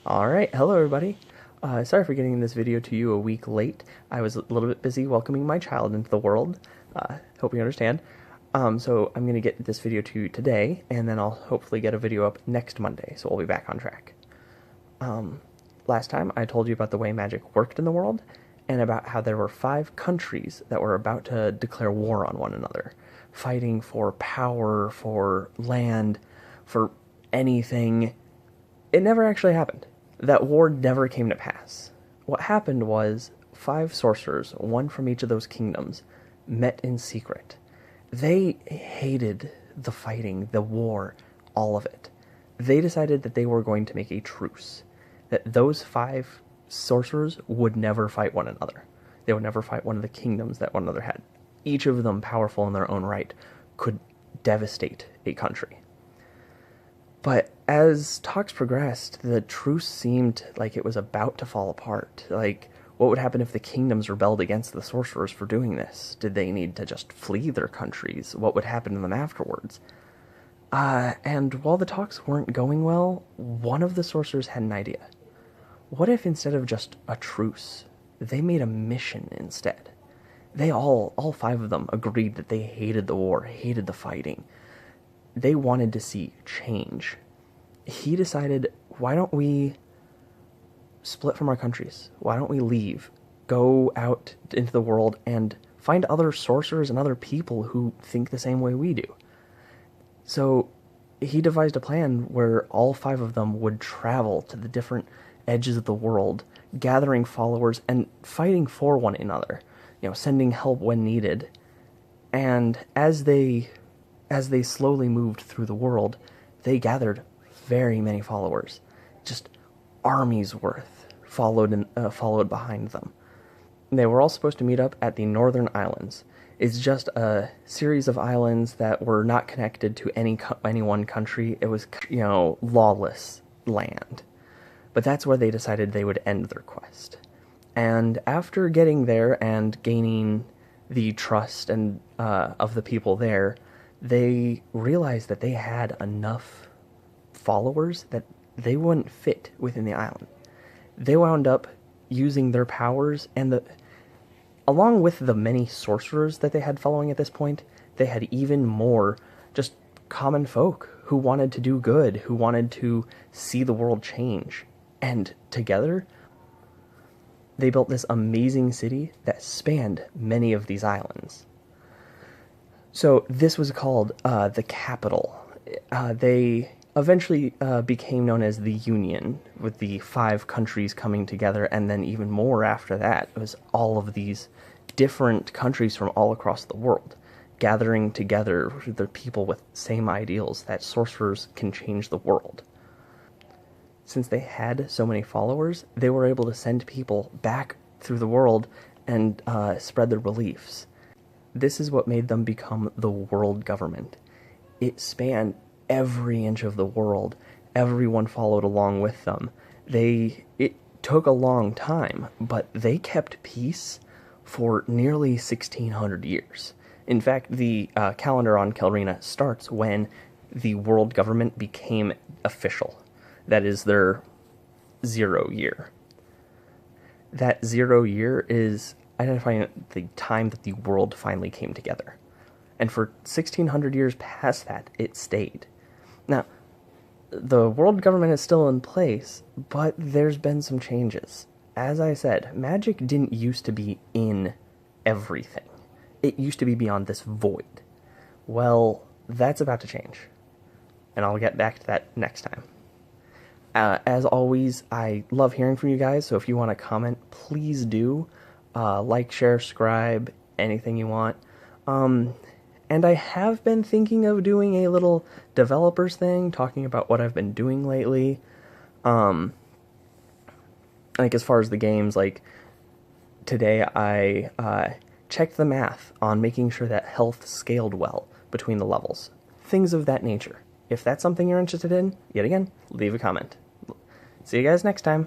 Alright, hello everybody. Sorry for getting this video to you a week late. I was a little bit busy welcoming my child into the world. Hope you understand. So I'm going to get this video to you today, and then I'll hopefully get a video up next Monday, so we'll be back on track. Last time I told you about the way magic worked in the world, and about how there were 5 countries that were about to declare war on one another, fighting for power, for land, for anything. It never actually happened. That war never came to pass. What happened was 5 sorcerers, one from each of those kingdoms, met in secret. They hated the fighting, the war, all of it. They decided that they were going to make a truce, that those 5 sorcerers would never fight one another. They would never fight one of the kingdoms that one another had. Each of them, powerful in their own right, could devastate a country. But as talks progressed, the truce seemed like it was about to fall apart. Like, what would happen if the kingdoms rebelled against the sorcerers for doing this? Did they need to just flee their countries? What would happen to them afterwards? And while the talks weren't going well, one of the sorcerers had an idea. What if instead of just a truce, they made a mission instead? They all 5 of them agreed that they hated the war, hated the fighting. They wanted to see change. He decided, why don't we split from our countries? Why don't we leave, go out into the world and find other sorcerers and other people who think the same way we do? So he devised a plan where all 5 of them would travel to the different edges of the world, gathering followers and fighting for one another, sending help when needed. And as they slowly moved through the world, they gathered very many followers. Just armies worth followed behind them. They were all supposed to meet up at the Northern Islands. It's just a series of islands that were not connected to any one country. It was, lawless land. But that's where they decided they would end their quest. And after getting there and gaining the trust and of the people there, they realized that they had enough followers that they wouldn't fit within the island. They wound up using their powers, and along with the many sorcerers that they had following at this point, they had even more just common folk who wanted to do good, who wanted to see the world change. And together, they built this amazing city that spanned many of these islands. So this was called the capital. They eventually became known as the Union, with the 5 countries coming together, and then even more after that. It was all of these different countries from all across the world, gathering together with their people with same ideals, that sorcerers can change the world. Since they had so many followers, they were able to send people back through the world and spread their beliefs. This is what made them become the world government. It spanned every inch of the world. Everyone followed along with them. It took a long time, but they kept peace for nearly 1600 years. In fact, the calendar on Kelrina starts when the world government became official. That is their 0 year. That 0 year is identifying the time that the world finally came together. And for 1600 years past that, it stayed. Now, the world government is still in place, but there's been some changes. As I said, magic didn't used to be in everything. It used to be beyond this void. Well, that's about to change. And I'll get back to that next time. As always, I love hearing from you guys, so if you want to comment, please do. Like, share, subscribe, anything you want. And I have been thinking of doing a little developers thing, talking about what I've been doing lately. Like, as far as the games, like, today I checked the math on making sure that health scaled well between the levels. Things of that nature. If that's something you're interested in, yet again, leave a comment. See you guys next time.